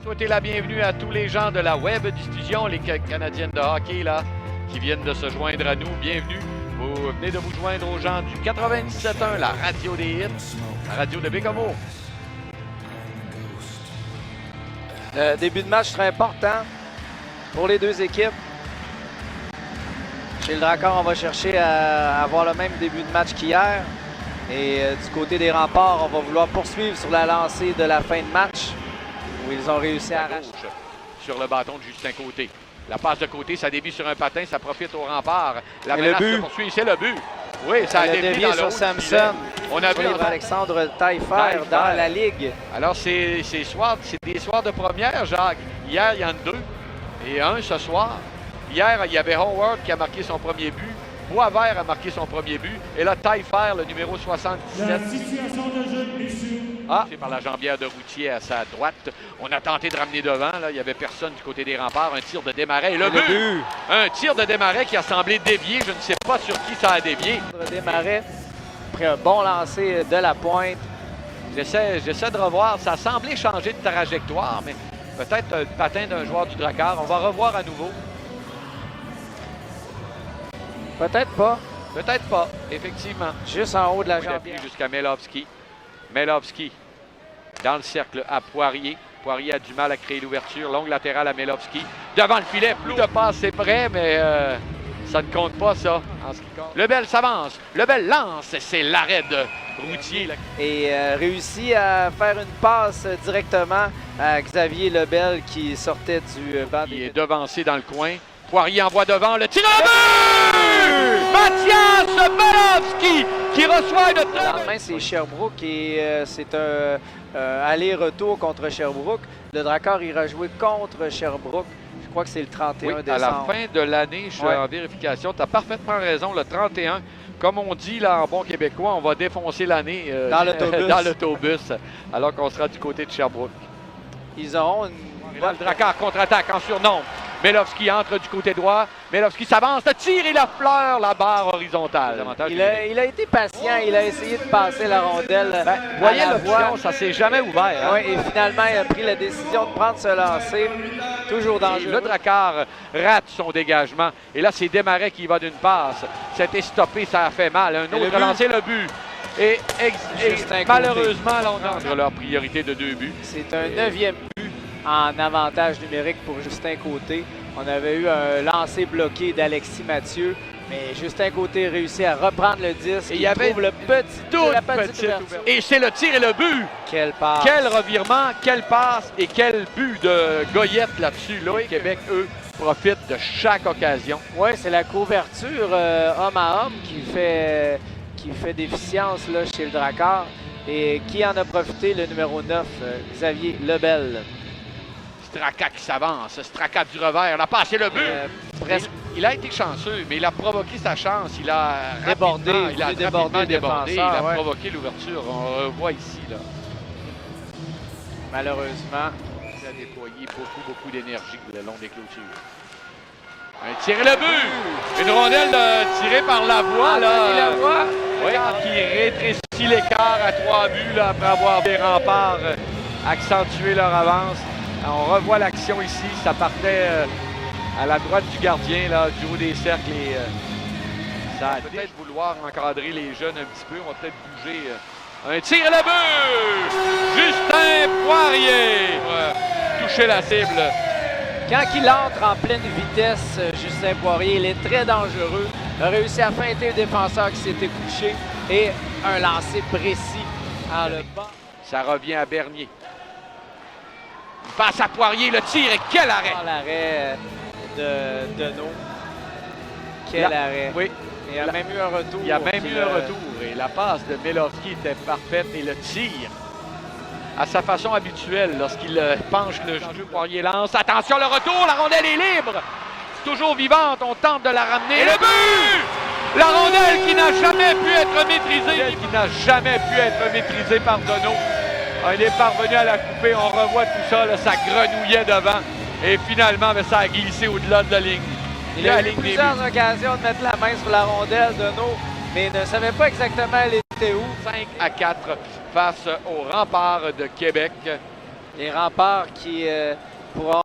Souhaitez la bienvenue à tous les gens de la web diffusion, les Canadiennes de hockey là, qui viennent de se joindre à nous. Bienvenue. Vous venez de vous joindre aux gens du 97.1, la radio des hits, la radio de Bécomo. Le début de match très important pour les deux équipes. Chez le Dracard, on va chercher à avoir le même début de match qu'hier. Et du côté des Remparts, on va vouloir poursuivre sur la lancée de la fin de match où ils ont réussi à arracher. Sur le bâton de Justin Côté. La passe de côté, ça débute sur un patin, ça profite aux Remparts. La menace se poursuit, c'est le but. Oui, ça a dévié sur Samson. On a vu Alexandre Taillefer dans la Ligue. Alors, c'est des soirs de première, Jacques. Hier, il y en a 2 et 1 ce soir. Hier, il y avait Howard qui a marqué son premier but. Boisvert a marqué son premier but. Et là, Taillefer, le numéro 77. La situation de jeu, messieurs. C'est par la jambière de Routier à sa droite. On a tenté de ramener devant. Là. Il n'y avait personne du côté des Remparts. Un tir de Desmarais. Et le but! Un tir de Desmarais qui a semblé dévier. Je ne sais pas sur qui ça a dévié. Desmarais, après un bon lancer de la pointe. J'essaie de revoir. Ça a semblé changer de trajectoire, mais peut-être le patin d'un joueur du Drakkar. On va revoir à nouveau. Peut-être pas. Peut-être pas, effectivement. Juste en haut de la jambière. Jusqu'à Melovski. Melovski dans le cercle à Poirier. Poirier a du mal à créer l'ouverture. Longue latérale à Melovski. Devant le filet, plus de passe, c'est prêt, mais ça ne compte pas, ça. En ce qui compte. Lebel s'avance. Lebel lance. C'est l'arrêt de Routier. Là. Et réussit à faire une passe directement à Xavier Lebel qui sortait du banc. Il est devancé dans le coin. Poirier envoie devant le tir à but! Mathias Melovski qui reçoit une Le lendemain, c'est Sherbrooke et c'est un aller-retour contre Sherbrooke. Le Drakkar ira jouer contre Sherbrooke. Je crois que c'est le 31 décembre. À la fin de l'année, je suis en vérification. Tu as parfaitement raison, le 31. Comme on dit là en bon québécois, on va défoncer l'année dans l'autobus alors qu'on sera du côté de Sherbrooke. Ils auront une... Là, le Drakkar contre-attaque en surnombre. Melovski entre du côté droit. Melovski s'avance, tire et la fleur, la barre horizontale. Il a été patient, il a essayé de passer la rondelle. Voyez l'option, ça s'est jamais ouvert. Hein? Oui, et finalement, il a pris la décision de prendre ce lancer. Toujours dangereux. Le Drakkar rate son dégagement. Et là, c'est Desmarais qui va d'une passe. C'était stoppé, ça a fait mal. Un autre lancé, le but. Et malheureusement, là, on entre leur priorité de 2 buts. C'est un 9e but en avantage numérique pour Justin Côté. On avait eu un lancer bloqué d'Alexis Mathieu, mais Justin Côté réussit à reprendre le disque. Et il y avait le petit et c'est le tir et le but. Quelle passe. Quel revirement, quelle passe et quel but de Goyette là-dessus. Là, le Québec, eux, profitent de chaque occasion. Oui, c'est la couverture homme à homme qui fait déficience là, chez le Drakkar. Et qui en a profité, le numéro 9, Xavier Lebel. Straka qui s'avance, Straka du revers, la passe et le but! Il a été chanceux, mais il a provoqué sa chance. Il a débordé, il a provoqué l'ouverture. On revoit ici. Là. Malheureusement, il a déployé beaucoup d'énergie le long des clôtures. Un tir et le but! Une rondelle tirée par Lavoie. Qui rétrécit l'écart à 3 buts là, après avoir des Remparts accentué leur avance. On revoit l'action ici. Ça partait à la droite du gardien, là, du haut des cercles. Et, ça a peut-être vouloir encadrer les jeunes un petit peu. On va peut-être bouger. Un tir et le but! Justin Poirier! Toucher la cible. Quand il entre en pleine vitesse, Justin Poirier, il est très dangereux. Il a réussi à feinter le défenseur qui s'était couché et un lancer précis en le bas. Ça revient à Bernier. Il passe à Poirier, le tir et quel arrêt! L'arrêt de Deneau. Quel arrêt! Oui. Il y a même eu un retour. Il y a même eu un retour. Et la passe de Melovski était parfaite. Et le tir, à sa façon habituelle, lorsqu'il penche le genou, Poirier lance. Attention, le retour, la rondelle est libre! Toujours vivante, on tente de la ramener. Et le but! La rondelle qui n'a jamais pu être maîtrisée. Par Deneau. Il est parvenu à la couper. On revoit tout ça. Là, ça grenouillait devant. Et finalement, ça a glissé au-delà de la ligne. Il a eu plusieurs occasions de mettre la main sur la rondelle, Deneau, mais ne savait pas exactement elle était où. 5-4 face aux Remparts de Québec. Les remparts qui pourront